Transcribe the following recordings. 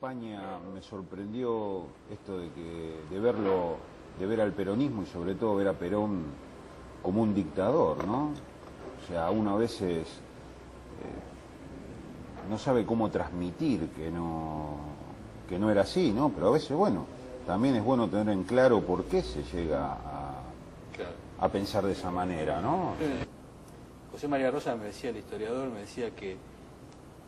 España me sorprendió esto de ver al peronismo y sobre todo ver a Perón como un dictador, ¿no? O sea, uno a veces no sabe cómo transmitir que no era así, ¿no? Pero a veces, bueno, también es bueno tener en claro por qué se llega a pensar de esa manera, ¿no? José María Rosa me decía, el historiador, me decía que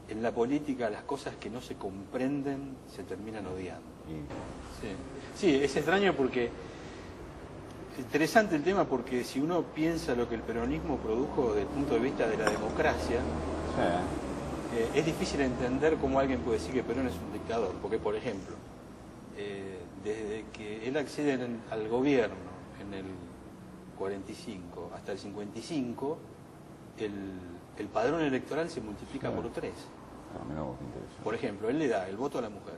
en la política las cosas que no se comprenden se terminan odiando. Sí, es extraño porque, interesante el tema porque si uno piensa lo que el peronismo produjo desde el punto de vista de la democracia, es difícil entender cómo alguien puede decir que Perón es un dictador, porque por ejemplo, desde que él accede al gobierno en el 45 hasta el 55, el padrón electoral se multiplica por 3. Por ejemplo, él le da el voto a la mujer,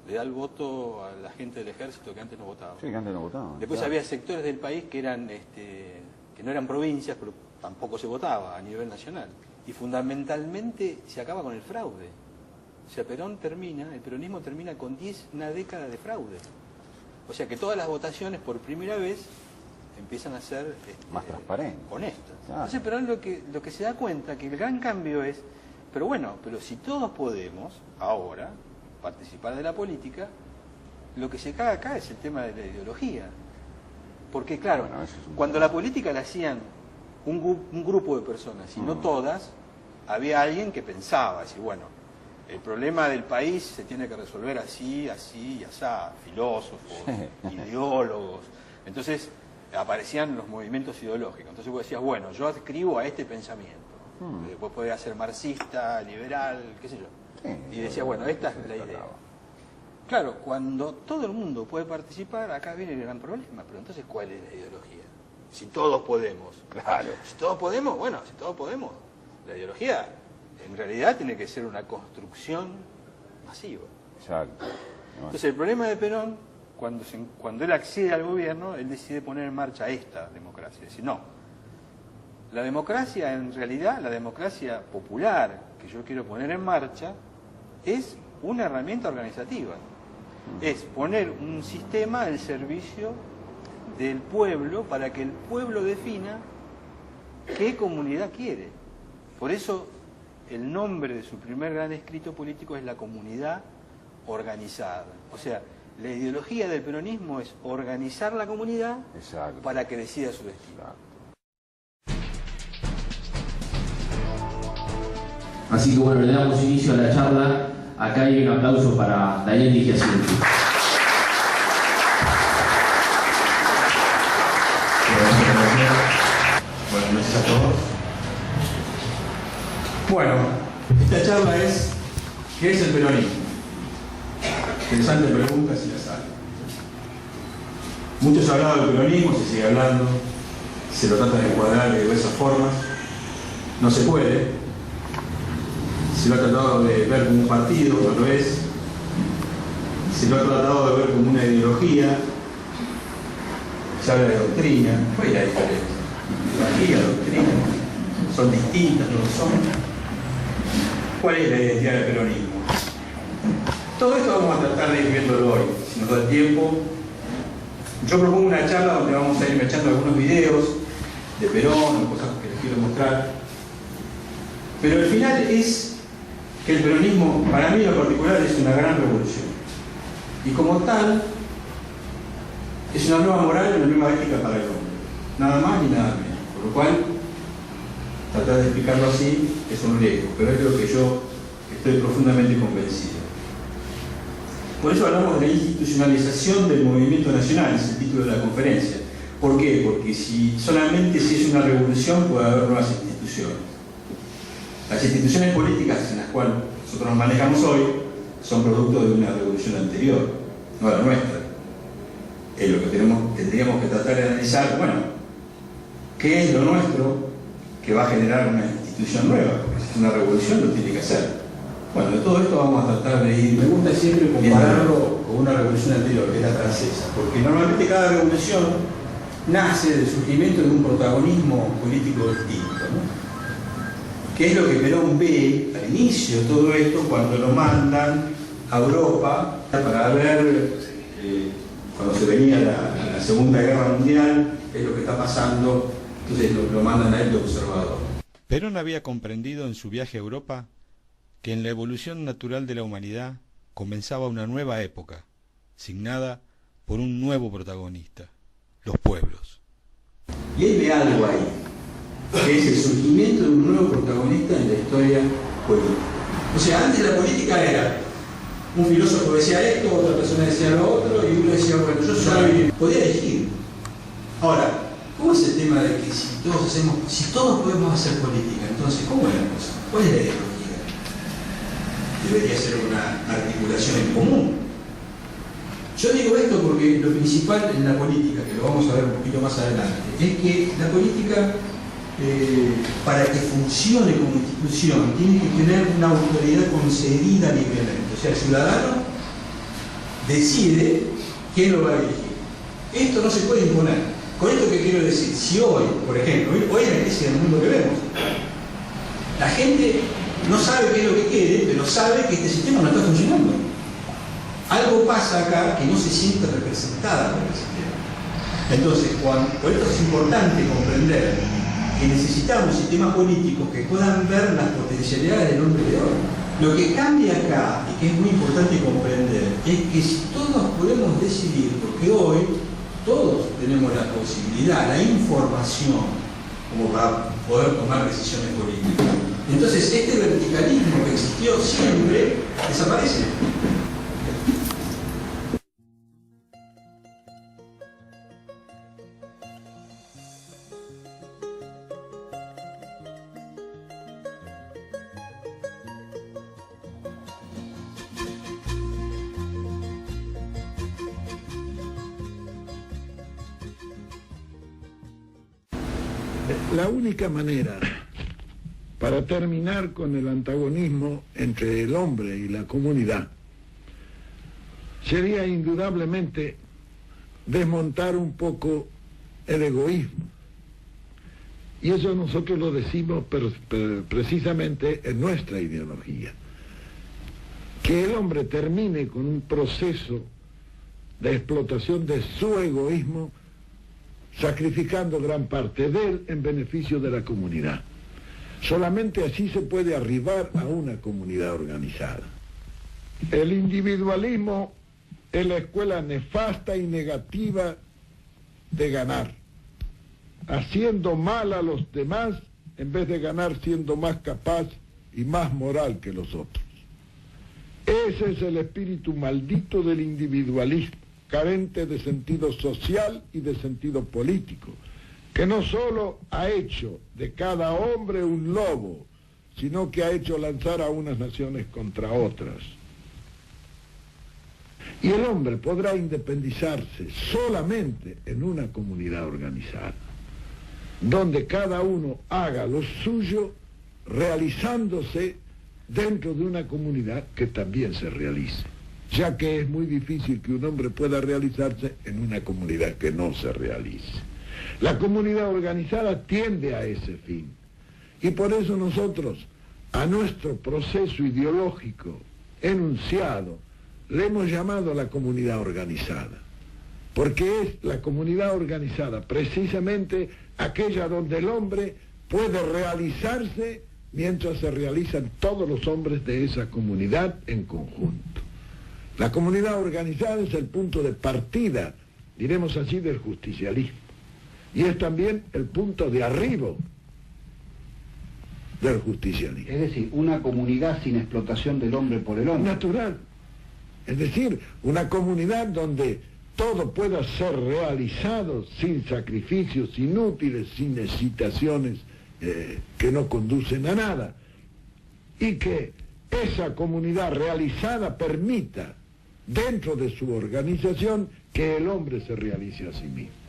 le da el voto a la gente del ejército que antes no votaba. Sí, que antes no votaban. Después había sectores del país que no eran provincias, pero tampoco se votaba a nivel nacional. Y fundamentalmente se acaba con el fraude. O sea, el peronismo termina con una década de fraude. O sea que todas las votaciones por primera vez empiezan a ser más transparentes, honestas. Claro. Entonces Perón lo que se da cuenta que el gran cambio es, pero si todos podemos ahora participar de la política, lo que se caga acá es el tema de la ideología. Porque claro, cuando la política la hacían un grupo de personas y no todas, había alguien que pensaba, decir, bueno, el problema del país se tiene que resolver así, así y asá, filósofos, ideólogos. Entonces aparecían los movimientos ideológicos. Entonces vos decías, bueno, yo adscribo a este pensamiento. Vos podías ser marxista, liberal, qué sé yo. Y decías, bueno, esta es la idea. Claro, cuando todo el mundo puede participar, acá viene el gran problema. Pero entonces, ¿cuál es la ideología? Si todos podemos. Claro. Si todos podemos, si todos podemos. La ideología, en realidad, tiene que ser una construcción masiva. Exacto. Entonces, el problema de Perón, cuando él accede al gobierno, él decide poner en marcha esta democracia. Es decir, no. La democracia, en realidad, la democracia popular que yo quiero poner en marcha, es una herramienta organizativa. Es poner un sistema al servicio del pueblo para que el pueblo defina qué comunidad quiere. Por eso el nombre de su primer gran escrito político es La Comunidad Organizada. O sea, la ideología del peronismo es organizar la comunidad para que decida su destino. Así que bueno, le damos inicio a la charla. Acá hay un aplauso para Daniel Di Giacinti. Buenas noches a todos. Bueno, esta charla es ¿qué es el peronismo? Interesante pregunta si las hay. Muchos han hablado del peronismo, se sigue hablando, se lo trata de encuadrar de diversas formas. No se puede. Se lo ha tratado de ver como un partido, no lo es. Se lo ha tratado de ver como una ideología. Se habla de doctrina. ¿Cuál es la diferencia? Ideología, doctrina. ¿Son distintas? ¿No lo son? ¿Cuál es la identidad del peronismo? Todo esto vamos a tratar de ir viéndolo hoy, si nos da el tiempo. Yo propongo una charla donde vamos a ir echando algunos videos de Perón, cosas que les quiero mostrar. Pero al final es que el peronismo, para mí en lo particular, es una gran revolución. Y como tal, es una nueva moral y una nueva ética para el hombre. Nada más ni nada menos. Por lo cual, tratar de explicarlo así es un riesgo, pero es de lo que yo estoy profundamente convencido. Por eso hablamos de la institucionalización del movimiento nacional, es el título de la conferencia. ¿Por qué? Porque solamente si es una revolución puede haber nuevas instituciones. Las instituciones políticas en las cuales nosotros nos manejamos hoy son producto de una revolución anterior, no la nuestra. Es lo que tendríamos que tratar de analizar, ¿qué es lo nuestro que va a generar una institución nueva? Porque si es una revolución lo tiene que hacer. Bueno, de todo esto vamos a tratar de ir. Me gusta siempre compararlo con una revolución anterior, que es la francesa, porque normalmente cada revolución nace del surgimiento de un protagonismo político distinto, ¿no? Que es lo que Perón ve al inicio de todo esto cuando lo mandan a Europa para ver, cuando se venía la Segunda Guerra Mundial, es lo que está pasando, entonces lo mandan a él de observador. Perón había comprendido en su viaje a Europa que en la evolución natural de la humanidad comenzaba una nueva época, signada por un nuevo protagonista, los pueblos. Y hay algo ahí, que es el surgimiento de un nuevo protagonista en la historia política. O sea, antes la política era un filósofo decía esto, otra persona decía lo otro, y uno decía, bueno, yo soy... podía elegir. Ahora, ¿cómo es el tema de que si todos podemos hacer política, entonces, ¿cómo es la cosa? ¿Cuál es la ideología? Debería ser una articulación en común. Yo digo esto porque lo principal en la política, que lo vamos a ver un poquito más adelante, es que la política, para que funcione como institución, tiene que tener una autoridad concedida libremente. O sea, el ciudadano decide quién lo va a elegir. Esto no se puede imponer. Con esto que quiero decir, si hoy, por ejemplo, hoy en la crisis del mundo que vemos, la gente no sabe qué es lo que quiere, pero sabe que este sistema no está funcionando. Algo pasa acá que no se siente representada por el sistema. Entonces, por esto es importante comprender que necesitamos sistemas políticos que puedan ver las potencialidades del hombre de hoy. Lo que cambia acá, y que es muy importante comprender, es que si todos podemos decidir, porque hoy todos tenemos la posibilidad, la información, como para poder tomar decisiones políticas. Entonces, este verticalismo que existió siempre desaparece. La única manera para terminar con el antagonismo entre el hombre y la comunidad sería indudablemente desmontar un poco el egoísmo. Y eso nosotros lo decimos precisamente en nuestra ideología. Que el hombre termine con un proceso de explotación de su egoísmo, sacrificando gran parte de él en beneficio de la comunidad. Solamente así se puede arribar a una comunidad organizada. El individualismo es la escuela nefasta y negativa de ganar, haciendo mal a los demás en vez de ganar siendo más capaz y más moral que los otros. Ese es el espíritu maldito del individualismo, carente de sentido social y de sentido político, que no solo ha hecho de cada hombre un lobo, sino que ha hecho lanzar a unas naciones contra otras. Y el hombre podrá independizarse solamente en una comunidad organizada, donde cada uno haga lo suyo, realizándose dentro de una comunidad que también se realice, ya que es muy difícil que un hombre pueda realizarse en una comunidad que no se realice. La comunidad organizada tiende a ese fin, y por eso nosotros a nuestro proceso ideológico enunciado le hemos llamado la comunidad organizada, porque es la comunidad organizada precisamente aquella donde el hombre puede realizarse mientras se realizan todos los hombres de esa comunidad en conjunto. La comunidad organizada es el punto de partida, diremos así, del justicialismo, y es también el punto de arribo del justicialismo. Es decir, una comunidad sin explotación del hombre por el hombre. Natural. Es decir, una comunidad donde todo pueda ser realizado sin sacrificios inútiles, sin excitaciones que no conducen a nada, y que esa comunidad realizada permita, dentro de su organización, que el hombre se realice a sí mismo.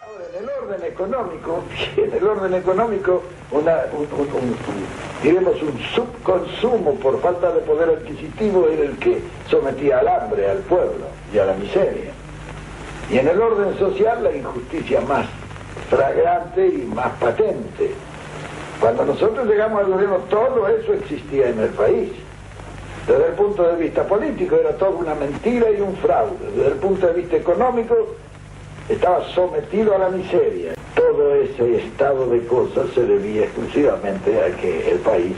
Ahora, en el orden económico, diremos un subconsumo por falta de poder adquisitivo era el que sometía al hambre al pueblo y a la miseria. Y en el orden social la injusticia más flagrante y más patente. Cuando nosotros llegamos al gobierno, todo eso existía en el país. Desde el punto de vista político era toda una mentira y un fraude. Desde el punto de vista económico estaba sometido a la miseria. Todo ese estado de cosas se debía exclusivamente a que el país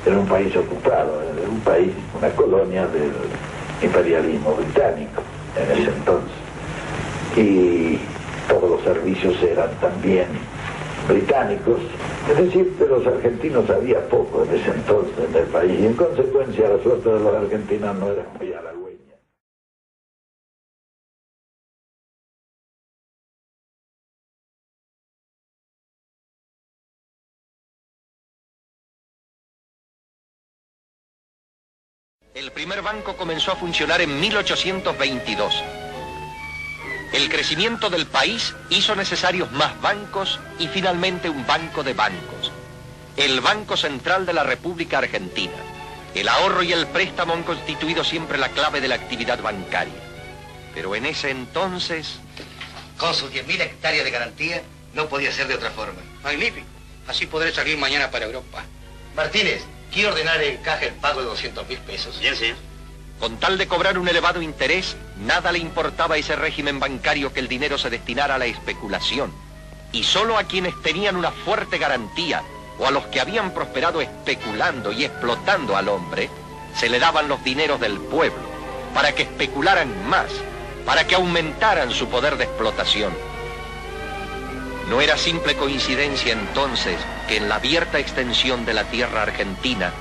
era un país ocupado, era un país, una colonia del imperialismo británico en ese entonces. Y todos los servicios eran también británicos, es decir, de los argentinos había poco en ese entonces en el país, y en consecuencia la suerte de los argentinos no era muy halagüeña. El primer banco comenzó a funcionar en 1822. El crecimiento del país hizo necesarios más bancos y finalmente un banco de bancos. El Banco Central de la República Argentina. El ahorro y el préstamo han constituido siempre la clave de la actividad bancaria. Pero en ese entonces... Con sus 10.000 hectáreas de garantía, no podía ser de otra forma. Magnífico. Así podré salir mañana para Europa. Martínez, quiero ordenar en caja el pago de 200.000 pesos. Bien, señor. Con tal de cobrar un elevado interés, nada le importaba a ese régimen bancario que el dinero se destinara a la especulación. Y solo a quienes tenían una fuerte garantía o a los que habían prosperado especulando y explotando al hombre, se le daban los dineros del pueblo para que especularan más, para que aumentaran su poder de explotación. No era simple coincidencia entonces que en la abierta extensión de la tierra argentina,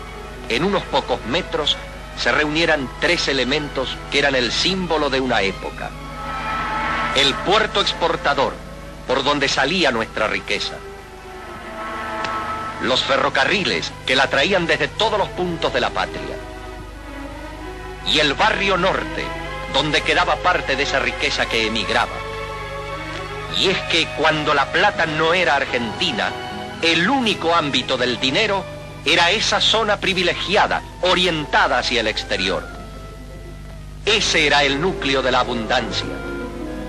en unos pocos metros, se reunieran tres elementos que eran el símbolo de una época. El puerto exportador, por donde salía nuestra riqueza. Los ferrocarriles, que la traían desde todos los puntos de la patria. Y el barrio norte, donde quedaba parte de esa riqueza que emigraba. Y es que cuando la plata no era argentina, el único ámbito del dinero era esa zona privilegiada, orientada hacia el exterior. Ese era el núcleo de la abundancia.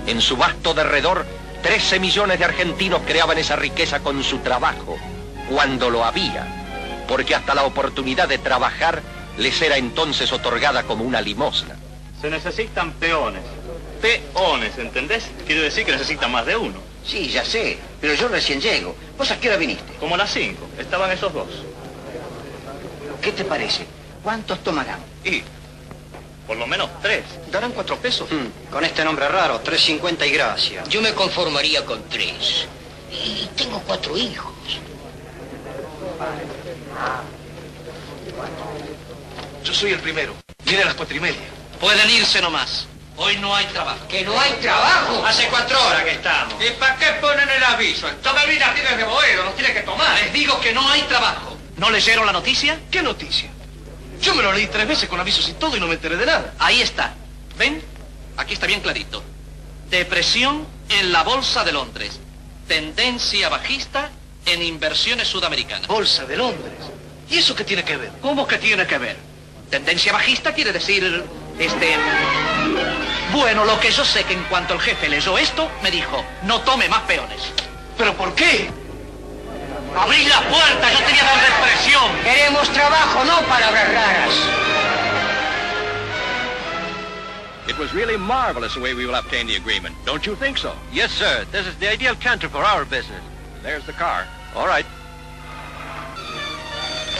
En su vasto derredor, 13 millones de argentinos creaban esa riqueza con su trabajo, cuando lo había, porque hasta la oportunidad de trabajar les era entonces otorgada como una limosna. Se necesitan peones. Peones, ¿entendés? Quiere decir que necesitan más de uno. Sí, ya sé, pero yo recién llego. ¿Vos a qué hora viniste? Como a las 5. Estaban esos dos. ¿Qué te parece? ¿Cuántos tomarán? Y por lo menos 3. ¿Darán 4 pesos? Con este nombre raro, 3.50 y gracias. Yo me conformaría con 3. Y tengo 4 hijos. Yo soy el primero. Viene a las 4:30. Pueden irse nomás. Hoy no hay trabajo. ¿Que no hay trabajo? Hace 4 horas que estamos. ¿Y para qué ponen el aviso? Tome vida, tienes de Boedo, nos tiene que tomar. Les digo que no hay trabajo. ¿No leyeron la noticia? ¿Qué noticia? Yo me lo leí 3 veces con avisos y todo y no me enteré de nada. Ahí está. ¿Ven? Aquí está bien clarito. Depresión en la Bolsa de Londres. Tendencia bajista en inversiones sudamericanas. Bolsa de Londres. ¿Y eso qué tiene que ver? ¿Cómo que tiene que ver? Tendencia bajista quiere decir, Bueno, lo que yo sé que en cuanto el jefe leyó esto, me dijo, no tome más peones. ¿Pero por qué? ¡Abrí la puerta! ¡Yo tenía la depresión! Queremos trabajo, no palabras raras. It was really marvelous the way we will obtain the agreement. Don't you think so? Yes, sir. This is the ideal country for our business. There's the car. All right.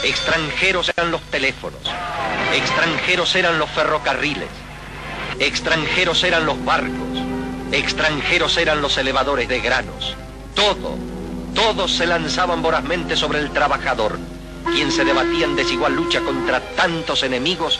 Extranjeros eran los teléfonos. Extranjeros eran los ferrocarriles. Extranjeros eran los barcos. Extranjeros eran los elevadores de granos. Todos se lanzaban vorazmente sobre el trabajador, quien se debatía en desigual lucha contra tantos enemigos,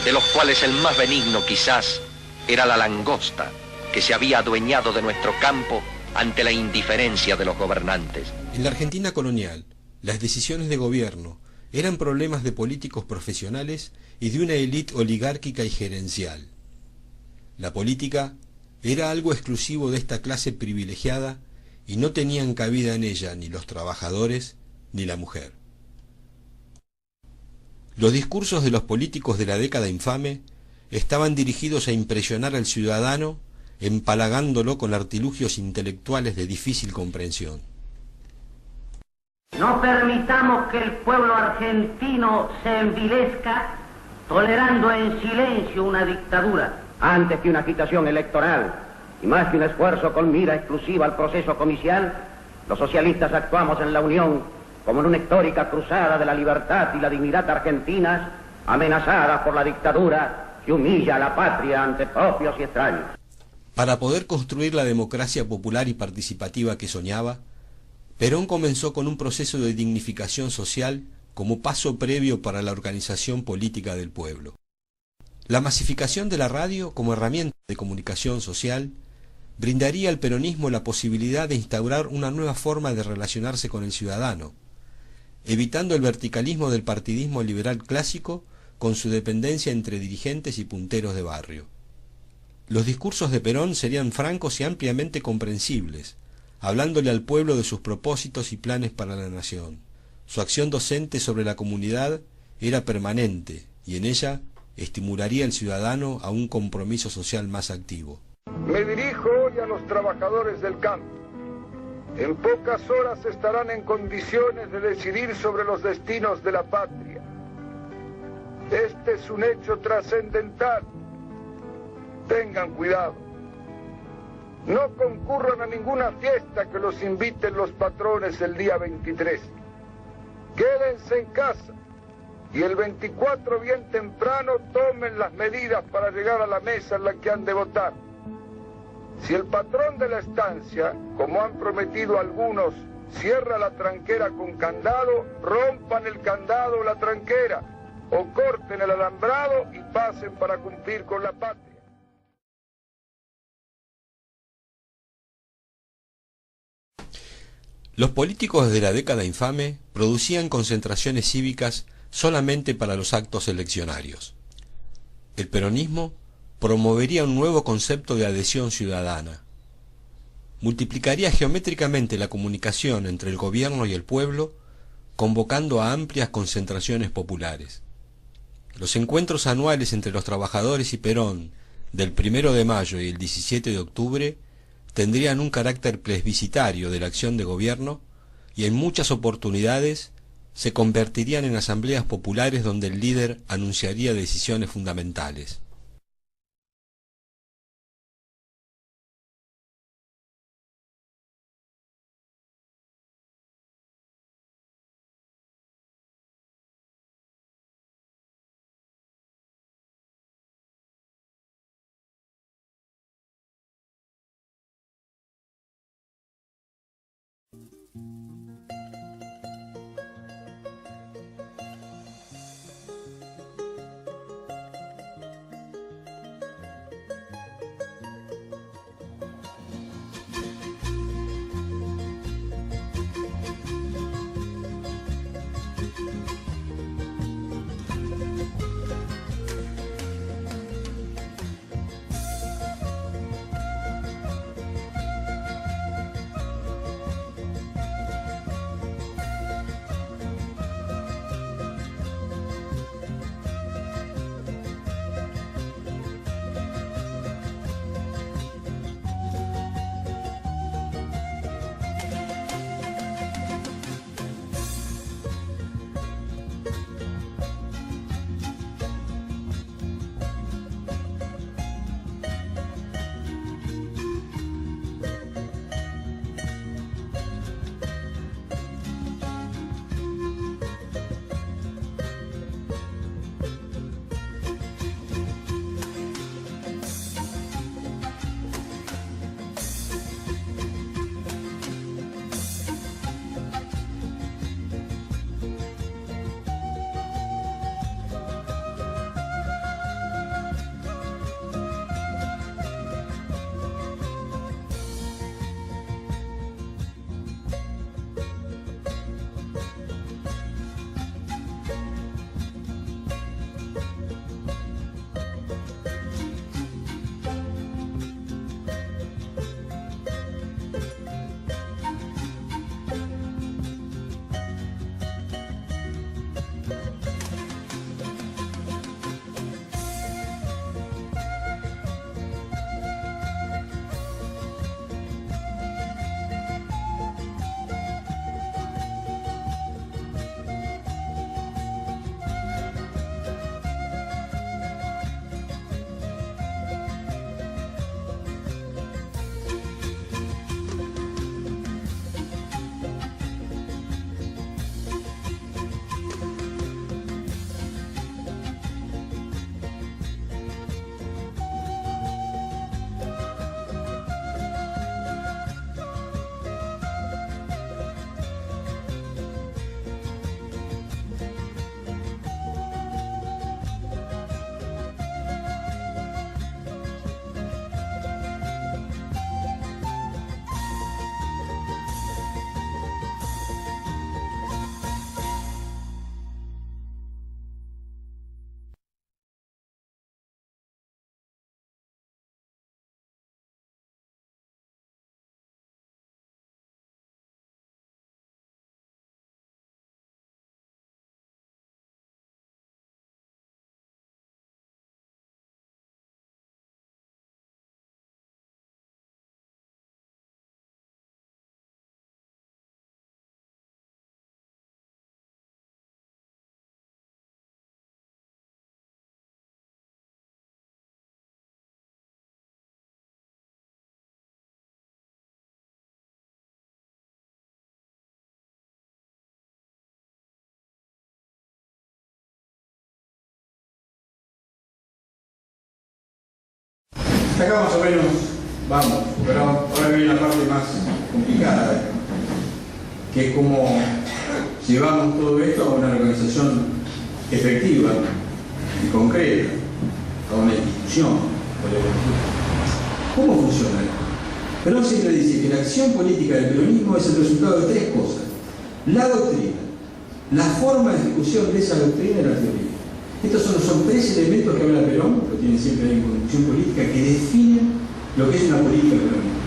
de los cuales el más benigno quizás era la langosta, que se había adueñado de nuestro campo ante la indiferencia de los gobernantes. En la Argentina colonial, las decisiones de gobierno eran problemas de políticos profesionales y de una élite oligárquica y gerencial. La política era algo exclusivo de esta clase privilegiada y no tenían cabida en ella ni los trabajadores ni la mujer. Los discursos de los políticos de la década infame estaban dirigidos a impresionar al ciudadano, empalagándolo con artilugios intelectuales de difícil comprensión. No permitamos que el pueblo argentino se envilezca tolerando en silencio una dictadura. Antes que una agitación electoral y más que un esfuerzo con mira exclusiva al proceso comicial, los socialistas actuamos en la Unión como en una histórica cruzada de la libertad y la dignidad argentinas, amenazadas por la dictadura que humilla a la patria ante propios y extraños. Para poder construir la democracia popular y participativa que soñaba, Perón comenzó con un proceso de dignificación social como paso previo para la organización política del pueblo. La masificación de la radio como herramienta de comunicación social brindaría al peronismo la posibilidad de instaurar una nueva forma de relacionarse con el ciudadano, evitando el verticalismo del partidismo liberal clásico con su dependencia entre dirigentes y punteros de barrio. Los discursos de Perón serían francos y ampliamente comprensibles, hablándole al pueblo de sus propósitos y planes para la nación. Su acción docente sobre la comunidad era permanente y en ella estimularía al ciudadano a un compromiso social más activo. Me dirijo hoy a los trabajadores del campo. En pocas horas estarán en condiciones de decidir sobre los destinos de la patria. Este es un hecho trascendental. Tengan cuidado. No concurran a ninguna fiesta que los inviten los patrones el día 23. Quédense en casa y el 24 bien temprano tomen las medidas para llegar a la mesa en la que han de votar. Si el patrón de la estancia, como han prometido algunos, cierra la tranquera con candado, rompan el candado o la tranquera, o corten el alambrado y pasen para cumplir con la patria. Los políticos de la década infame producían concentraciones cívicas solamente para los actos eleccionarios. El peronismo promovería un nuevo concepto de adhesión ciudadana. Multiplicaría geométricamente la comunicación entre el gobierno y el pueblo, convocando a amplias concentraciones populares. Los encuentros anuales entre los trabajadores y Perón del 1 de mayo y el 17 de octubre tendrían un carácter plebiscitario de la acción de gobierno y en muchas oportunidades se convertirían en asambleas populares donde el líder anunciaría decisiones fundamentales. Hasta acá más o menos vamos, pero ahora viene la parte más complicada, que es cómo llevamos todo esto a una organización efectiva y concreta, a una institución. ¿Cómo funciona esto? Perón siempre dice que la acción política del peronismo es el resultado de tres cosas: la doctrina, la forma de ejecución de esa doctrina y la teoría. Estos son tres elementos que habla Perón, lo tiene siempre en conducción política, que definen lo que es una política peronista.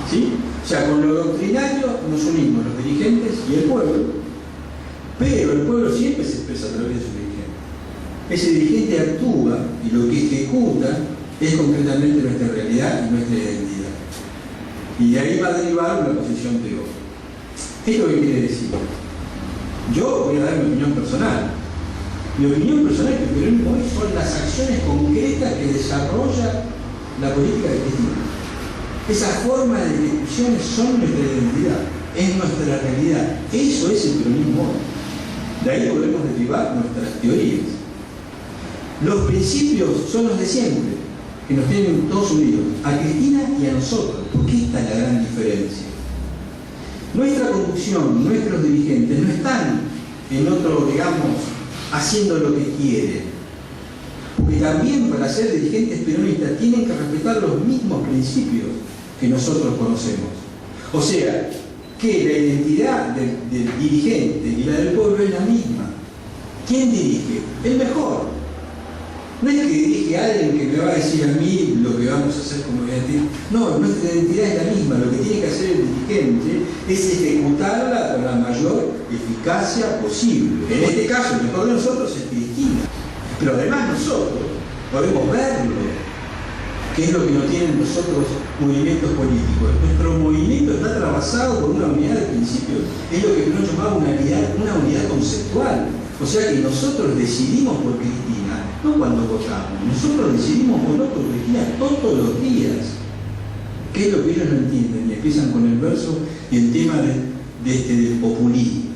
¿Sí? O sea, con lo doctrinario nos unimos los dirigentes y el pueblo, pero el pueblo siempre se expresa a través de sus dirigentes. Ese dirigente actúa y lo que ejecuta es concretamente nuestra realidad y nuestra identidad. Y de ahí va a derivar una posición teórica. ¿Qué es lo que quiere decir? Yo voy a dar mi opinión personal. Mi opinión personal es que el peronismo hoy son las acciones concretas que desarrolla la política de Cristina. Esas formas de ejecuciones son nuestra identidad, es nuestra realidad. Eso es el peronismo hoy. De ahí podemos derivar nuestras teorías. Los principios son los de siempre, que nos tienen todos unidos, a Cristina y a nosotros, porque esta es la gran diferencia. Nuestra conducción, nuestros dirigentes no están en otro, digamos, haciendo lo que quieren, porque también para ser dirigentes peronistas tienen que respetar los mismos principios que nosotros conocemos. O sea, que la identidad del dirigente y la del pueblo es la misma. ¿Quién dirige? El mejor. No es que dirige a alguien que me va a decir a mí lo que vamos a hacer como identidad. No, nuestra identidad es la misma. Lo que tiene que hacer el dirigente es ejecutarla con la mayor eficacia posible. En este caso, el mejor de nosotros es Cristina. Pero además nosotros podemos verlo, que es lo que no tienen los otros movimientos políticos. Nuestro movimiento está atravesado por una unidad de principios. Es lo que Perón llamaba una unidad conceptual. O sea que nosotros decidimos por Cristina, no cuando votamos, nosotros decidimos votar por Cristina todos los días. ¿Qué es lo que ellos no entienden? Y empiezan con el verso y el tema del populismo.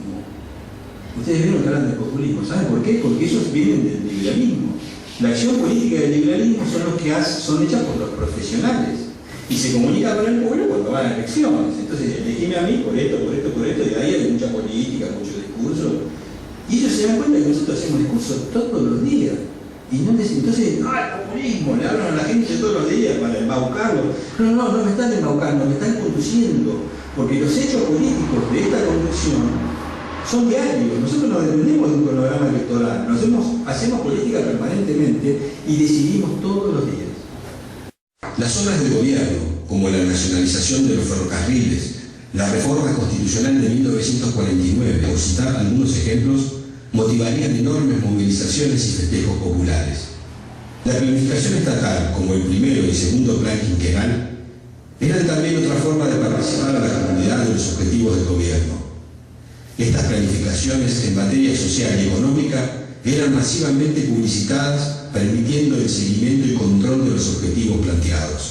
Ustedes vieron que hablan del populismo, ¿saben por qué? Porque ellos vienen del liberalismo. La acción política del liberalismo son los que son hechas por los profesionales y se comunican con el pueblo cuando van a elecciones. Entonces, elegime a mí por esto, y ahí hay mucha política, mucho discurso. Y ellos se dan cuenta que nosotros hacemos discursos todos los días. Y no entonces, el populismo, le hablan a la gente todos los días para embaucarlo. No me están embaucando, me están conduciendo. Porque los hechos políticos de esta conducción son diarios. Nosotros no dependemos de un cronograma electoral. Hacemos política permanentemente y decidimos todos los días. Las obras del gobierno, como la nacionalización de los ferrocarriles, la reforma constitucional de 1949, por citar algunos ejemplos, motivarían enormes movilizaciones y festejos populares. La planificación estatal, como el primero y segundo plan quinquenal, eran también otra forma de participar a la comunidad de los objetivos del gobierno. Estas planificaciones en materia social y económica eran masivamente publicitadas, permitiendo el seguimiento y control de los objetivos planteados.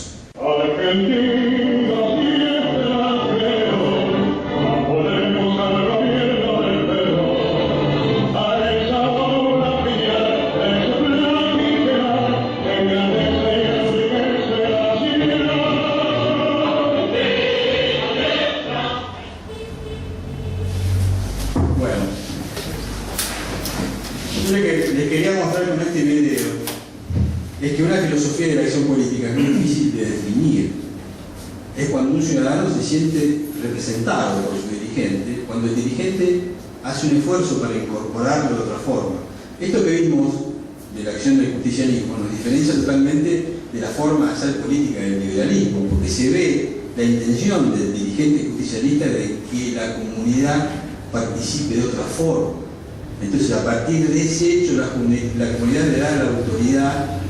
Les quería mostrar con este video es que una filosofía de la acción política es muy difícil de definir. Es cuando un ciudadano se siente representado por su dirigente, cuando el dirigente hace un esfuerzo para incorporarlo de otra forma. Esto que vimos de la acción del justicialismo nos diferencia totalmente de la forma de hacer política del liberalismo, porque se ve la intención del dirigente justicialista de que la comunidad participe de otra forma. Entonces, a partir de ese hecho, la comunidad le da la autoridad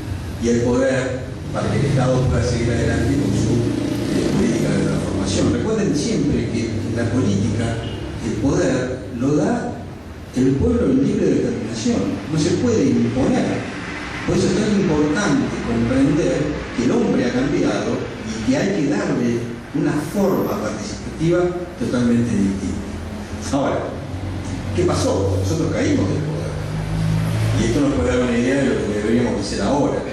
y el poder para que el Estado pueda seguir adelante con su política de transformación. Recuerden siempre que en la política el poder lo da el pueblo en libre determinación, no se puede imponer. Por eso es tan importante comprender que el hombre ha cambiado y que hay que darle una forma participativa totalmente distinta. Ahora, ¿qué pasó? Nosotros caímos del poder. Y esto nos puede dar una idea de lo que deberíamos hacer ahora.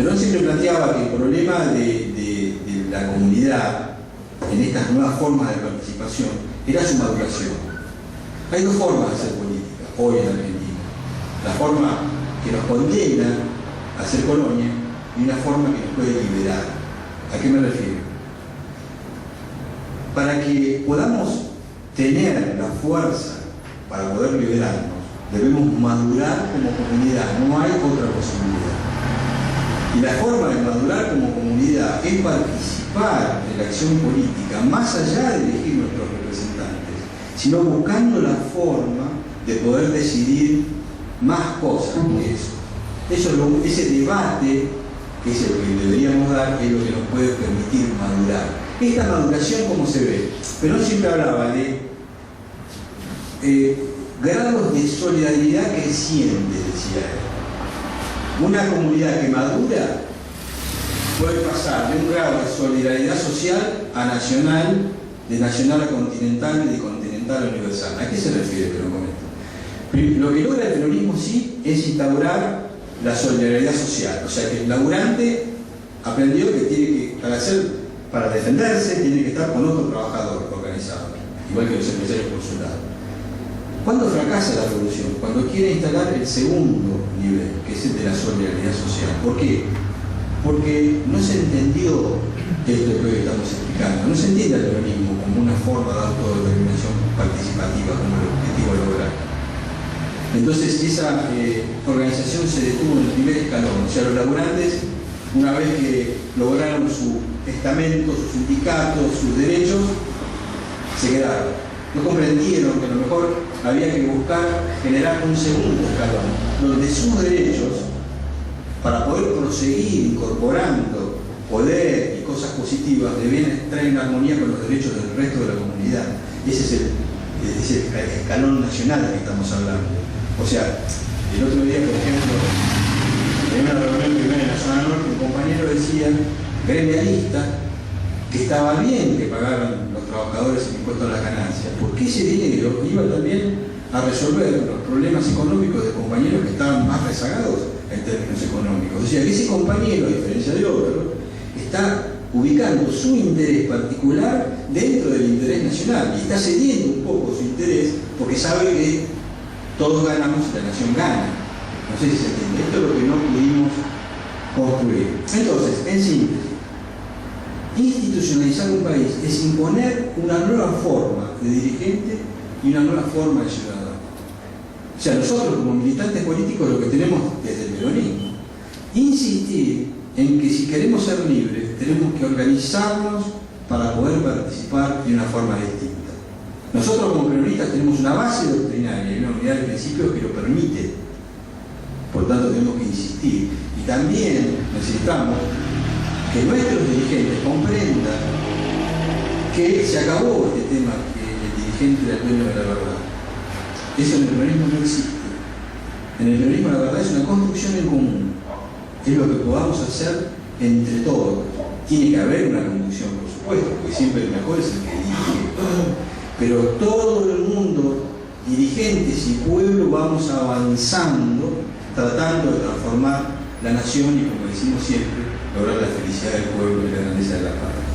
Perón siempre planteaba que el problema de la comunidad en estas nuevas formas de participación era su maduración. Hay dos formas de hacer política hoy en Argentina. La forma que nos condena a ser colonia y una forma que nos puede liberar. ¿A qué me refiero? Para que podamos tener la fuerza para poder liberarnos, debemos madurar como comunidad, no hay otra posibilidad. Y la forma de madurar como comunidad es participar de la acción política, más allá de elegir nuestros representantes, sino buscando la forma de poder decidir más cosas que eso. Ese debate, que es el que deberíamos dar, es lo que nos puede permitir madurar. Esta maduración, ¿cómo se ve? Perón siempre hablaba de grados de solidaridad crecientes, decía él. Una comunidad que madura puede pasar de un grado de solidaridad social a nacional, de nacional a continental y de continental a universal. ¿A qué se refiere Perón con esto? Lo que logra el peronismo sí es instaurar la solidaridad social. O sea que el laburante aprendió que tiene que, para defenderse, tiene que estar con otro trabajador organizado, igual que los empresarios por su lado. ¿Cuándo fracasa la revolución? Cuando quiere instalar el segundo nivel, que es el de la solidaridad social. ¿Por qué? Porque no se entendió esto que hoy estamos explicando. No se entiende el peronismo como una forma de autodeterminación participativa, como el objetivo de lograr. Entonces esa organización se detuvo en el primer escalón. O sea, los laburantes, una vez que lograron su estamento, sus sindicatos, sus derechos, se quedaron. No comprendieron que a lo mejor había que buscar generar un segundo escalón, donde sus derechos, para poder proseguir incorporando poder y cosas positivas, debían estar en armonía con los derechos del resto de la comunidad. Ese es el escalón nacional del que estamos hablando. O sea, el otro día, por ejemplo, en una reunión que viene en la zona norte, un compañero decía, gremialista, que estaba bien que pagaran los trabajadores el impuesto a las ganancias, porque ese dinero iba también a resolver los problemas económicos de compañeros que estaban más rezagados en términos económicos. O sea, que ese compañero, a diferencia de otro, está ubicando su interés particular dentro del interés nacional y está cediendo un poco su interés porque sabe que todos ganamos y la nación gana. No sé si se entiende. Esto es lo que no pudimos construir. Entonces, en síntesis, institucionalizar un país es imponer una nueva forma de dirigente y una nueva forma de ciudadano. O sea, nosotros como militantes políticos lo que tenemos desde el peronismo, insistir en que si queremos ser libres tenemos que organizarnos para poder participar de una forma distinta. Nosotros como peronistas tenemos una base doctrinaria y una unidad de principios que lo permite, por tanto tenemos que insistir. Y también necesitamos que nuestros dirigentes comprendan que se acabó este tema que el dirigente era el dueño de la verdad. Eso en el peronismo no existe. En el peronismo la verdad es una construcción en común. Es lo que podamos hacer entre todos. Tiene que haber una conducción, por supuesto, porque siempre el mejor es el que dirige. Pero todo el mundo, dirigentes y pueblo, vamos avanzando, tratando de transformar la nación y, como decimos siempre, lograr la felicidad del pueblo y la grandeza de la patria.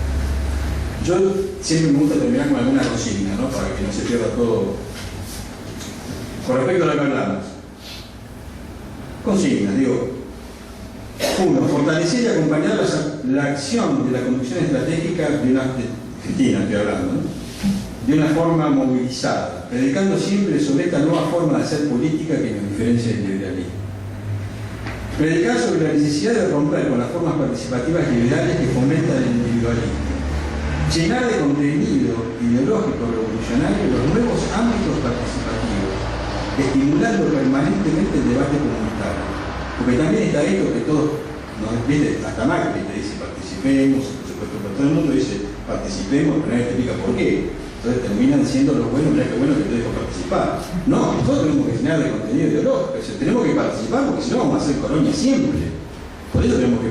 Yo siempre me gusta terminar con alguna consigna, ¿no? Para que no se pierda todo. Con respecto a lo que hablamos. Consignas, digo. 1. Fortalecer y acompañar la acción de la conducción estratégica de Cristina, estoy hablando, ¿no? De una forma movilizada, predicando siempre sobre esta nueva forma de hacer política que nos diferencia del liberalismo. Predicar sobre la necesidad de romper con las formas participativas liberales que fomentan el individualismo. Llenar de contenido ideológico revolucionario los nuevos ámbitos participativos, estimulando permanentemente el debate comunitario. Porque también está esto que todos, ¿viste? Hasta Macri te dice participemos, por supuesto, pero todo el mundo dice participemos, pero nadie te explica por qué. Entonces terminan siendo los buenos, mira qué bueno que te dejo participar. No, nosotros tenemos que llenar de contenido ideológico, o sea, tenemos que participar porque si no vamos a hacer colonia siempre. Por eso tenemos que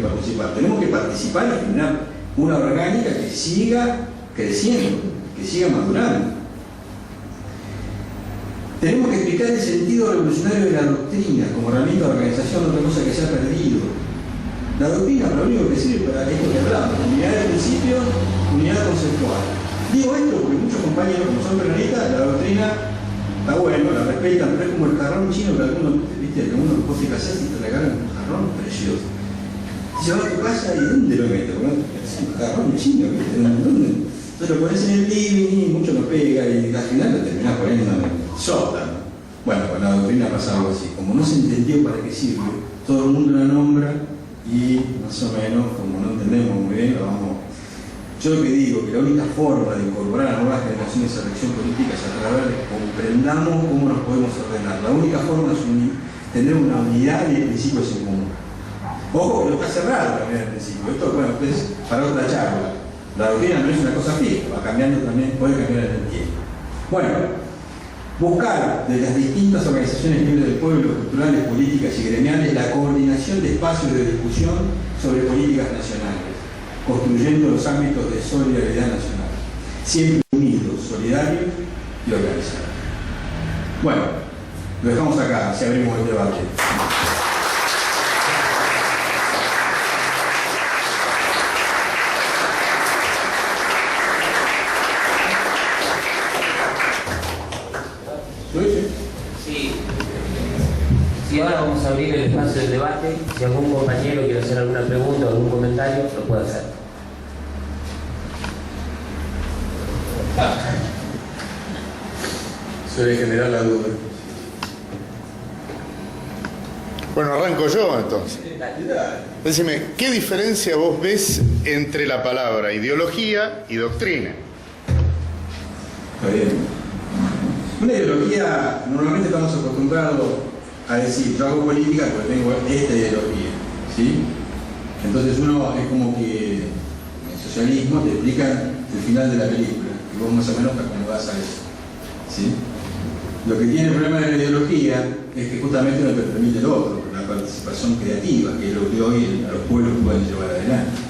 participar y generar una orgánica que siga creciendo, que siga madurando. Tenemos que explicar el sentido revolucionario de la doctrina como herramienta de organización, otra cosa que se ha perdido. La doctrina para lo único que sirve para esto que hablamos, unidad de principio, unidad conceptual. Digo esto porque muchos compañeros, como son peronistas, la doctrina está bueno, la respetan, pero es como el jarrón chino que algunos, viste, que uno vos te casás y te regalan un jarrón precioso. Te llevas a tu casa y ¿dónde lo metes? Es un jarrón chino, ¿viste? ¿Dónde? Entonces lo pones en el living y mucho lo pega y al final lo terminás poniendo en el sótano. Bueno, con la doctrina pasa algo así. Como no se entendió para qué sirve, todo el mundo la nombra y más o menos, como no entendemos muy bien, lo vamos. Yo lo que digo, que la única forma de incorporar a las nuevas generaciones a la acción política es a través de que comprendamos cómo nos podemos ordenar. La única forma es tener una unidad de principios en común. Ojo, que no está cerrado también el principio. Esto, bueno, es para otra charla. La doctrina no es una cosa fija, va cambiando también, puede cambiar en el tiempo. Bueno, buscar de las distintas organizaciones libres del pueblo, culturales, políticas y gremiales, la coordinación de espacios de discusión sobre políticas nacionales, construyendo los ámbitos de solidaridad nacional, siempre unidos, solidarios y organizados. Bueno, lo dejamos acá, si abrimos el debate. Sí, ahora vamos a abrir el espacio del debate. Si algún compañero quiere hacer alguna pregunta o algún comentario, lo puede hacer. Suele generar la duda. Bueno, arranco yo entonces. Decime, ¿qué diferencia vos ves entre la palabra ideología y doctrina? Está bien. Una ideología, normalmente estamos acostumbrados a decir, yo hago política porque tengo esta ideología, ¿sí? Entonces uno es como que en el socialismo te explican el final de la película y vos más o menos te acomodás a eso, ¿sí? Lo que tiene el problema de la ideología es que justamente no te permite el otro, la participación creativa, que es lo que hoy los pueblos pueden llevar adelante.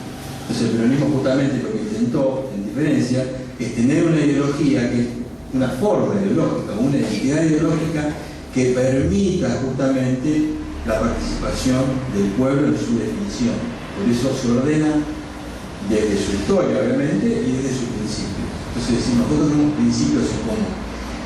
Entonces el peronismo justamente lo que intentó, en diferencia, es tener una ideología que es una forma ideológica, una identidad ideológica que permita justamente la participación del pueblo en su definición. Por eso se ordena desde su historia, obviamente, y desde su principio. Entonces, si nosotros tenemos principios en común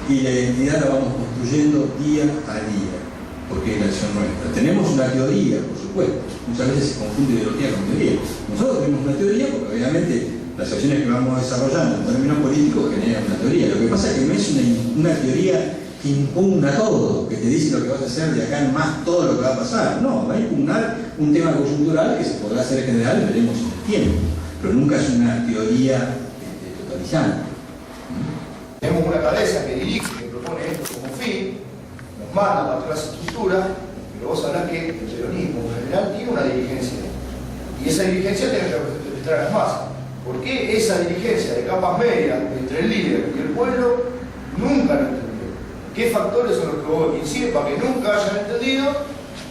y la identidad la vamos construyendo día a día, porque es la acción nuestra. Tenemos una teoría, por supuesto. Muchas veces se confunde ideología con teoría. Nosotros tenemos una teoría porque obviamente las acciones que vamos desarrollando en términos políticos generan una teoría. Lo que pasa es que no es una teoría que impugna todo, que te dice lo que vas a hacer de acá en más todo lo que va a pasar. No, va a impugnar un tema coyuntural que se podrá hacer general, veremos en el tiempo, pero nunca es una teoría totalizante. Tenemos una cabeza que dirige, que propone esto como fin, nos manda para atrás estructura, pero vos sabrás que el peronismo en general tiene una dirigencia, y esa dirigencia tiene que representar a las masas. ¿Por qué esa dirigencia de capas medias entre el líder y el pueblo nunca lo entendió? ¿Qué factores son los que vos inciden para que nunca hayan entendido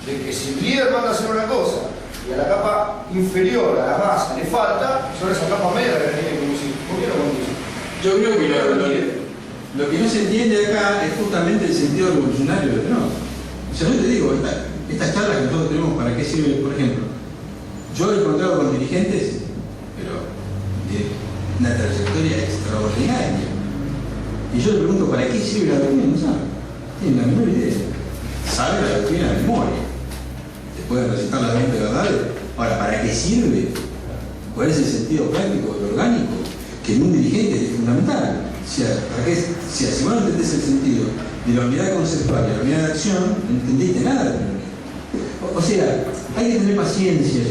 de que si el líder manda a hacer una cosa y a la capa inferior, a la masa, le falta, son esas capas medias que tienen que conducir? ¿Por qué no conducen? Yo creo que lo que no se entiende acá es justamente el sentido revolucionario del no. O sea, yo te digo, estas charlas que nosotros tenemos, ¿para qué sirve? Por ejemplo, yo he encontrado con dirigentes, pero de una trayectoria extraordinaria. Y yo le pregunto, ¿para qué sirve la doctrina? No sabe. Tienen la menor idea. Sabe la doctrina de memoria. Te pueden recitar las 20 verdades. Ahora, ¿para qué sirve? ¿Cuál es el sentido práctico y orgánico? Que en un dirigente es fundamental. Si vos no entendés el sentido de la unidad conceptual y la unidad de acción, no entendiste nada del peronismo. O sea, hay que tener paciencia.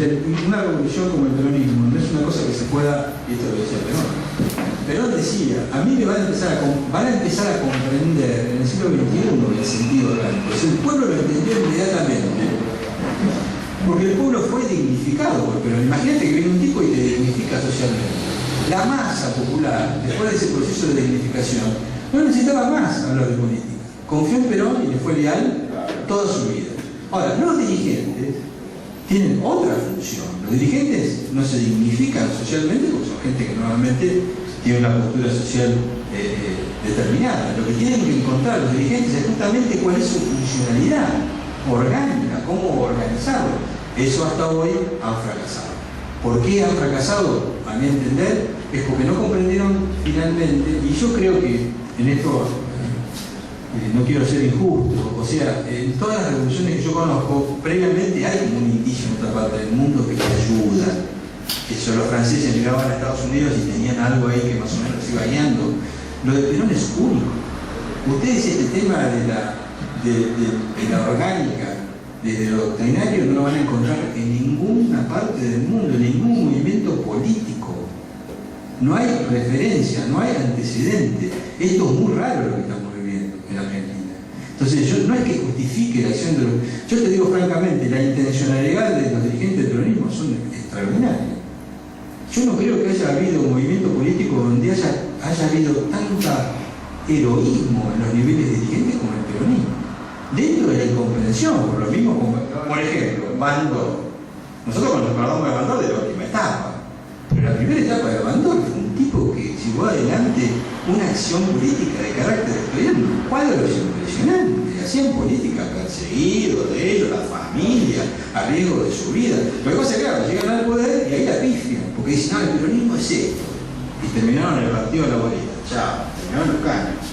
Una revolución como el peronismo no es una cosa que se pueda, y esto lo decía Perón. Perón decía, a mí me van a empezar a comprender en el siglo XXI el sentido orgánico. Si el pueblo lo entendió inmediatamente, porque el pueblo fue dignificado por Perón. Imagínate que viene un tipo y te dignifica socialmente. La masa popular, después de ese proceso de dignificación, no necesitaba más hablar de política. Confió en Perón y le fue leal toda su vida. Ahora, los dirigentes tienen otra función. Los dirigentes no se dignifican socialmente porque son gente que normalmente tiene una postura social determinada. Lo que tienen que encontrar los dirigentes es justamente cuál es su funcionalidad orgánica, cómo organizarlo. Eso hasta hoy han fracasado. ¿Por qué han fracasado? A mi entender, es porque no comprendieron finalmente, y yo creo que en esto no quiero ser injusto, o sea, en todas las revoluciones que yo conozco, previamente hay como un indicios en otra parte del mundo que te ayuda. Eso, los franceses llegaban a Estados Unidos y tenían algo ahí que más o menos iba guiando. Lo de Perón es único. Ustedes este tema de la orgánica, desde lo doctrinario, no lo van a encontrar en ninguna parte del mundo, en ningún movimiento político. No hay referencia, no hay antecedente. Esto es muy raro lo que estamos viviendo en Argentina. Entonces, yo no es que justifique la acción de los... Yo te digo francamente, la intencionalidad de los dirigentes del peronismo son extraordinarias. Yo no creo que haya habido un movimiento político donde haya habido tanta heroísmo en los niveles dirigentes como el peronismo. Dentro de la incomprensión, por lo mismo como, por ejemplo, Bandor. Nosotros nos acordamos de Bandor de la última etapa. Pero la primera etapa de Bandor fue un tipo que llevó adelante una acción política de carácter estudiante, un cuadro impresionante. Hacían política perseguidos de ellos, la familia, a riesgo de su vida. Lo que pasa es que, claro, llegan al poder y ahí la pifian, porque dicen, no, el peronismo es esto. Y terminaron el Partido Laborista. Chao, terminaron los caños.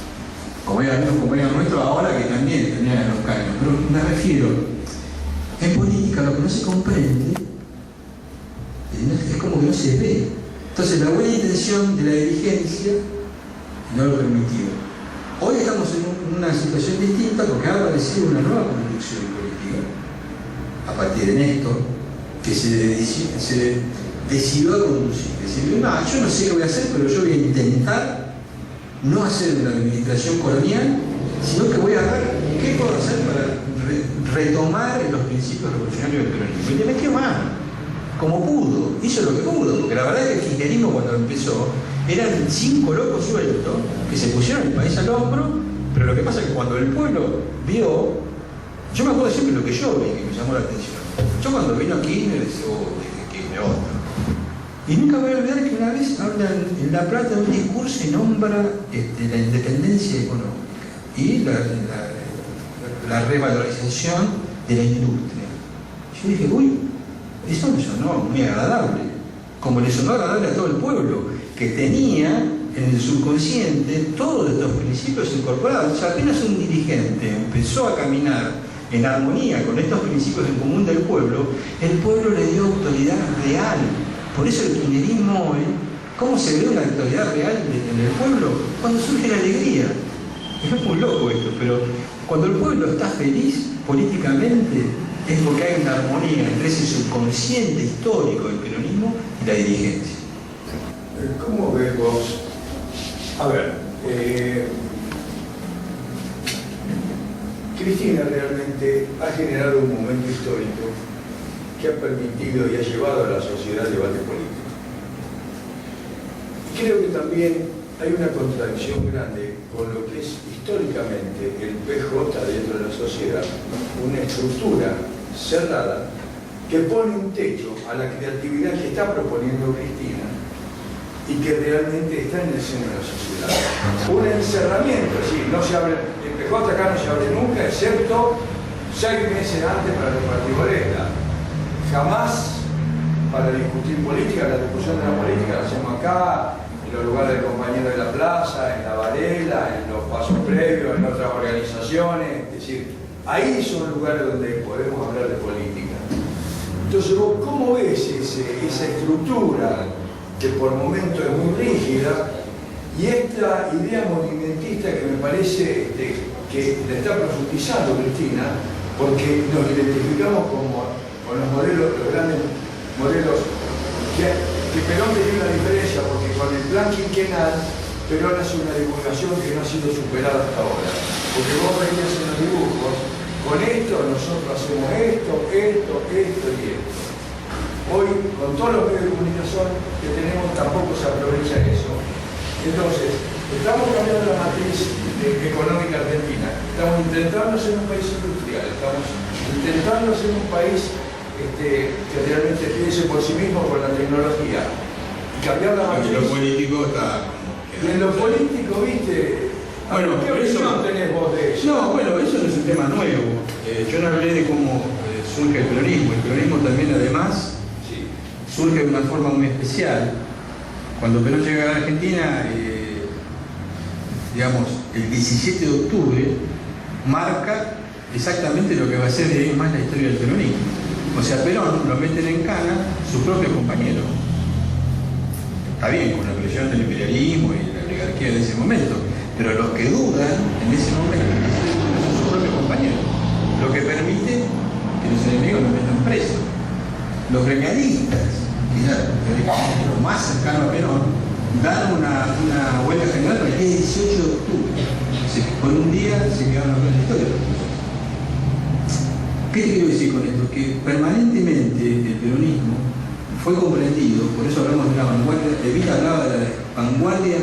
Como hay algunos compañeros nuestros ahora que también terminan los caños. Pero me refiero, en política lo que no se comprende es como que no se ve. Entonces la buena intención de la dirigencia no lo permitió. Hoy estamos en una situación distinta porque ha aparecido una nueva conducción política a partir de Néstor, que se decidió a conducir. Decir, no, yo no sé qué voy a hacer, pero yo voy a intentar no hacer una administración colonial, sino que voy a ver qué puedo hacer para retomar los principios revolucionarios del peronismo. Y le metió mano, como pudo, hizo lo que pudo, porque la verdad es que el kirchnerismo cuando empezó eran 5 locos sueltos que se pusieron el país al hombro, pero lo que pasa es que cuando el pueblo vio, yo me acuerdo siempre lo que yo vi, que me llamó la atención. Yo cuando vino Kirchner decía, Kirchner otro. Y nunca voy a olvidar que una vez hablan en La Plata de un discurso y nombra la independencia económica y la revalorización de la industria. Yo dije, uy, eso me sonó muy agradable, como le sonó agradable a todo el pueblo, que tenía en el subconsciente todos estos principios incorporados. O sea, apenas un dirigente empezó a caminar en armonía con estos principios en común del pueblo, el pueblo le dio autoridad real. Por eso el kirchnerismo hoy, ¿cómo se ve una autoridad real en el pueblo? Cuando surge la alegría. Es muy loco esto, pero cuando el pueblo está feliz políticamente, es porque hay una armonía entre ese subconsciente histórico del peronismo y la dirigencia. ¿Cómo ves vos? A ver, Cristina realmente ha generado un momento histórico que ha permitido y ha llevado a la sociedad al debate político. Creo que también hay una contradicción grande con lo que es históricamente el PJ dentro de la sociedad, una estructura cerrada que pone un techo a la creatividad que está proponiendo Cristina y que realmente está en el seno de la sociedad. Un encerramiento, es decir, no se abre, el PJ acá no se abre nunca, excepto 6 meses antes para repartir boleta. Jamás para discutir política, la discusión de la política la hacemos acá, en los lugares de compañeros de la plaza, en la Varela, en los pasos previos, en otras organizaciones, es decir, ahí son lugares donde podemos hablar de política. Entonces, ¿vos cómo ves esa estructura que por momentos es muy rígida y esta idea monumentista que me parece que la está profundizando Cristina, porque nos identificamos con los modelos, los grandes modelos que Perón tenía una diferencia, porque con el plan quinquenal Perón hace una divulgación que no ha sido superada hasta ahora. Porque vos veías en los dibujos, con esto nosotros hacemos esto y esto. Hoy, con todos los medios de comunicación que tenemos, tampoco se aprovecha eso. Entonces, estamos cambiando la matriz económica argentina. Estamos intentando ser un país industrial, estamos intentando ser un país que realmente piense por sí mismo con la tecnología. Y cambiar la matriz. En lo político está... Y en lo político, viste... Bueno, ¿qué opinión tenés vos de eso? No, bueno, eso no es un tema nuevo. Yo no hablé de cómo surge el peronismo. El peronismo también, además, surge de una forma muy especial. Cuando Perón llega a la Argentina, digamos, el 17 de octubre, marca exactamente lo que va a ser de ahí más la historia del peronismo. O sea, Perón lo meten en cana sus propios compañeros. Está bien, con la presión del imperialismo y la oligarquía de ese momento, pero los que dudan en ese momento son sus propios compañeros, lo que permite que los enemigos los metan presos. Los gremialistas, que eran los más cercanos a Perón, dan una huelga general para el día 18 de octubre. Por un día se quedaron los historias. ¿Qué te quiero decir con esto? Que permanentemente el peronismo fue comprendido, por eso hablamos de una vanguardia, Evita hablaba de la vanguardia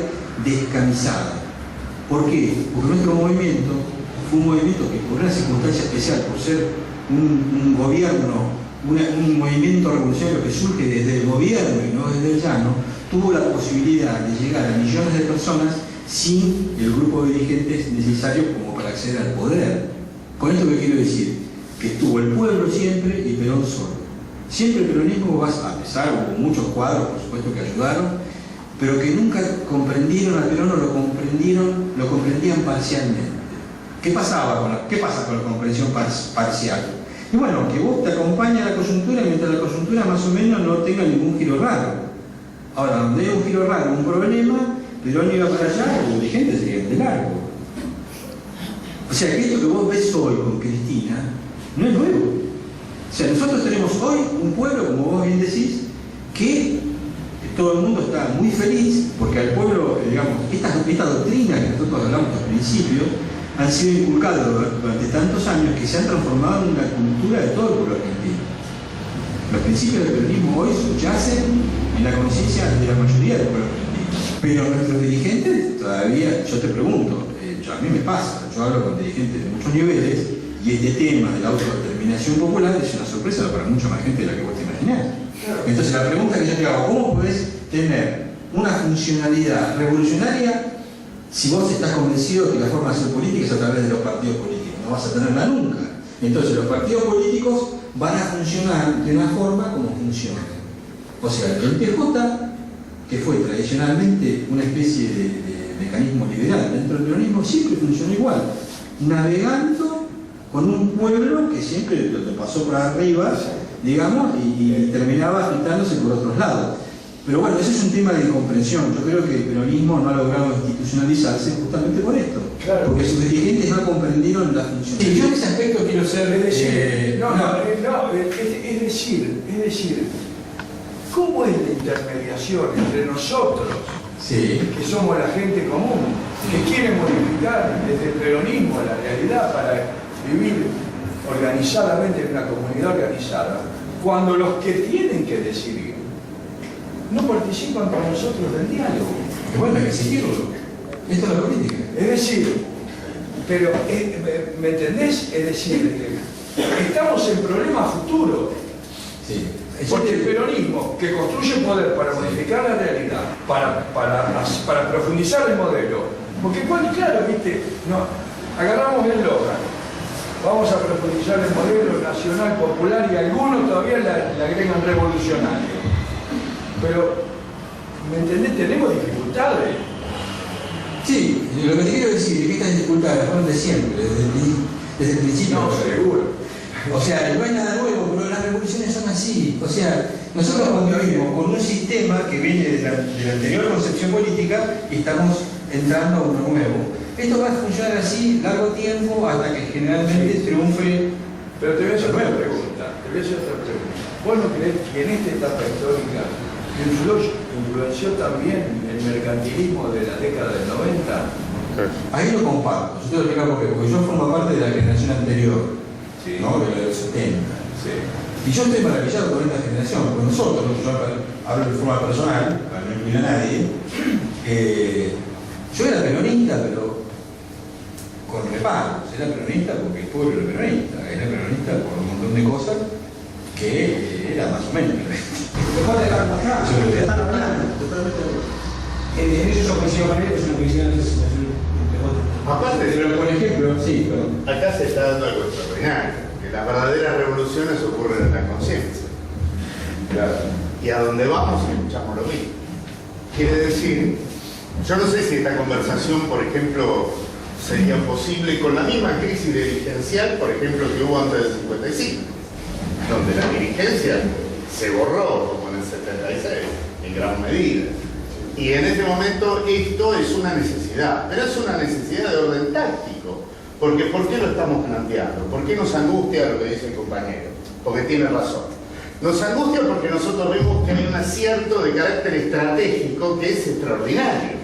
descamisada. ¿Por qué? Porque nuestro movimiento fue un movimiento que por una circunstancia especial, por ser un gobierno, un movimiento revolucionario que surge desde el gobierno y no desde el llano, tuvo la posibilidad de llegar a millones de personas sin el grupo de dirigentes necesarios como para acceder al poder. Con esto que quiero decir, que estuvo el pueblo siempre y Perón solo. Siempre el peronismo, a pesar, hubo muchos cuadros, por supuesto, que ayudaron, pero que nunca comprendieron a Perón o lo comprendían parcialmente. ¿Qué pasa con la comprensión parcial? Y bueno, que vos te acompaña la coyuntura mientras la coyuntura más o menos no tenga ningún giro raro. Ahora, donde hay un giro raro, un problema, Perón iba para allá y los dirigentes seguían de largo. O sea, que esto que vos ves hoy con Cristina no es nuevo. O sea, nosotros tenemos hoy un pueblo, como vos bien decís, que todo el mundo está muy feliz porque al pueblo, digamos, esta doctrina que nosotros hablamos al principio, han sido inculcadas durante tantos años que se han transformado en una cultura de todo el pueblo argentino. Los principios del peronismo hoy subyacen en la conciencia de la mayoría del pueblo argentino. Pero nuestros dirigentes todavía, yo te pregunto, a mí me pasa, yo hablo con dirigentes de muchos niveles y este tema de la autodeterminación popular es una sorpresa para mucha más gente de la que vos te imaginás. Entonces la pregunta que yo te hago, ¿cómo podés tener una funcionalidad revolucionaria si vos estás convencido que la forma de hacer política es a través de los partidos políticos? No vas a tenerla nunca. Entonces los partidos políticos van a funcionar de una forma como funcionan. O sea, el PJ, que fue tradicionalmente una especie de mecanismo liberal dentro del peronismo, siempre funcionó igual, navegando con un pueblo que siempre lo pasó por arriba, digamos, y terminaba afectándose por otros lados. Pero bueno, ese es un tema de incomprensión. Yo creo que el peronismo no ha logrado institucionalizarse justamente por esto. Claro. Porque sus dirigentes no comprendieron la función. Y yo en ese aspecto quiero ser... Es decir, ¿cómo es la intermediación entre nosotros, que somos la gente común, que quiere modificar desde el peronismo la realidad para vivir organizadamente en una comunidad organizada, cuando los que tienen que decidir no participan con nosotros del diálogo? Bueno, hay que seguirlo. Esto es la política. Es decir, pero, ¿me entendés? Es decir, estamos en problemas futuros. Sí. Porque el peronismo, que construye poder para modificar la realidad, para profundizar el modelo, porque claro, viste, no, agarramos el eslogan, vamos a profundizar el modelo nacional, popular, y algunos todavía le agregan revolucionario. Pero, ¿me entendés? Tenemos dificultades. Sí, lo que te quiero decir es que estas dificultades fueron de siempre, desde el principio. No, seguro. O sea, no hay nada nuevo, pero las revoluciones son así. O sea, nosotros convivimos con un sistema que viene de la anterior concepción política y estamos entrando a uno nuevo. Esto va a funcionar así largo tiempo hasta que generalmente triunfe. Pero te voy a hacer otra pregunta. ¿Vos no creés que en esta etapa histórica influenció también el mercantilismo de la década del 90? Ahí lo comparto. Yo te lo explico porque yo formo parte de la generación anterior. Sí. ¿No? De los 70. Sí. Y yo estoy maravillado con esta generación, porque nosotros, yo hablo de forma personal, para no incluir a nadie, yo era peronista, pero con reparos. Era peronista porque el pueblo era peronista por un montón de cosas que era más o menos peronista. Mejor de la pasada, están hablando, totalmente. En eso es una coincidencia. Aparte, pero por ejemplo, sí, perdón. Acá se está dando algo extraordinario, que las verdaderas revoluciones ocurren en la conciencia. Claro. Y a donde vamos escuchamos lo mismo. Quiere decir, yo no sé si esta conversación, por ejemplo, sería posible con la misma crisis dirigencial, por ejemplo, que hubo antes del 55, donde la dirigencia se borró, como en el 76, en gran medida. Y en este momento esto es una necesidad, pero es una necesidad de orden táctico. Porque ¿por qué lo estamos planteando? ¿Por qué nos angustia lo que dice el compañero? Porque tiene razón. Nos angustia porque nosotros vemos que hay un acierto de carácter estratégico que es extraordinario.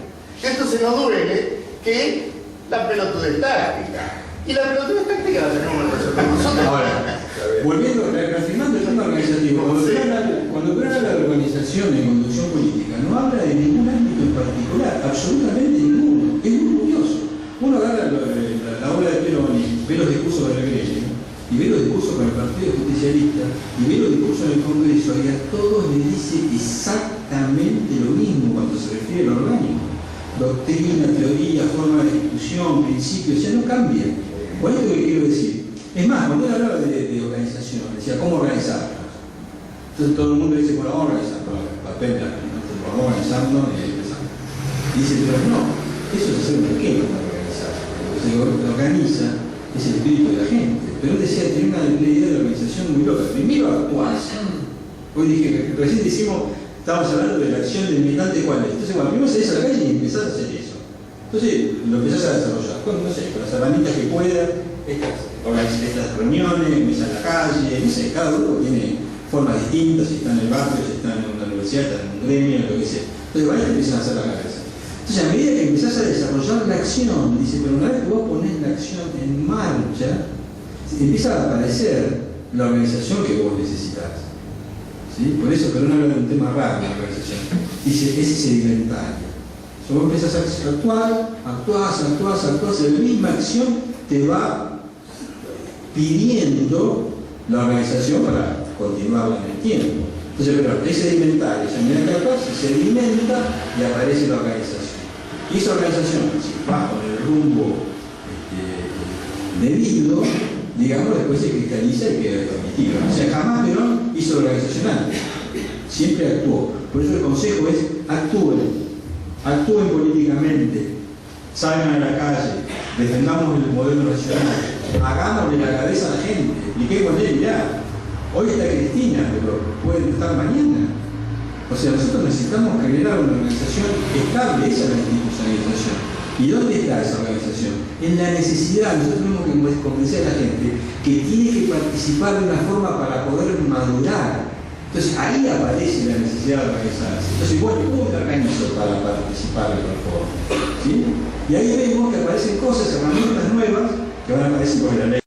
Entonces nos duele que la pelotudez táctica. Y la pelotudez táctica la tenemos que resolver nosotros. Ahora, volviendo, reafirmando el tema organizativo, cuando habla de organización y conducción política, no habla de ningún ámbito en particular, absolutamente ninguno. Es muy curioso. Uno agarra la obra de Perón y ve los discursos del gremio, y ve los discursos con el Partido Justicialista, y ve los discursos en el Congreso, y a todos les dice exactamente lo mismo cuando se refiere al orgánico. Doctrina, teoría, forma de discusión, principios, ya no cambia. Por esto que quiero decir. Es más, cuando él hablaba de organización, decía, ¿cómo organizar? Entonces todo el mundo dice, bueno, vamos a organizar, pero el papel, vamos organizando y empezamos. Y dice, pero no, eso es hacer un esquema para organizar. Lo que organiza es el espíritu de la gente. Pero él decía, tenía una idea de organización muy loca. Primero actuar. Hoy dije, recién decimos, estábamos hablando de la acción del militante, ¿cuál es? Entonces, bueno, primero salís a la calle y empezás a hacer eso. Entonces, lo empezás a desarrollar. Con, no sé, con las herramientas que puedas, estas reuniones, mesas en la calle, no sé, cada grupo tiene formas distintas, si está en el barrio, si está en una universidad, está en un gremio, lo que sea. Entonces, vaya y empiezan a hacer la cabeza. Entonces, a medida que empezás a desarrollar la acción, dice, pero una vez que vos ponés la acción en marcha, empieza a aparecer la organización que vos necesitas. ¿Sí? Por eso Perón habla de un tema raro de la organización. Dice, es sedimentaria. Si vos empezás a actuar, actuás, la misma acción te va pidiendo la organización para continuar en el tiempo. Entonces, pero es sedimentaria, a medida que actúas, se sedimenta y aparece la organización. Y esa organización, si va con el rumbo debido, digamos, después se cristaliza y queda definitiva. O sea, jamás Perón hizo organizacional, siempre actuó. Por eso el consejo es, actúen políticamente, salgan a la calle, defendamos el modelo nacional, hagámosle la cabeza a la gente, expliquémosle, mirá, hoy está Cristina, pero puede estar mañana. O sea, nosotros necesitamos generar una organización estable, esa es la institucionalización. ¿Y dónde está esa organización? En la necesidad. Nosotros tenemos que convencer a la gente que tiene que participar de una forma para poder madurar. Entonces ahí aparece la necesidad de organizarse. Entonces, bueno, ¿cómo me organizo para participar de la forma? ¿Sí? Y ahí vemos que aparecen cosas, herramientas nuevas que van a aparecer con la ley.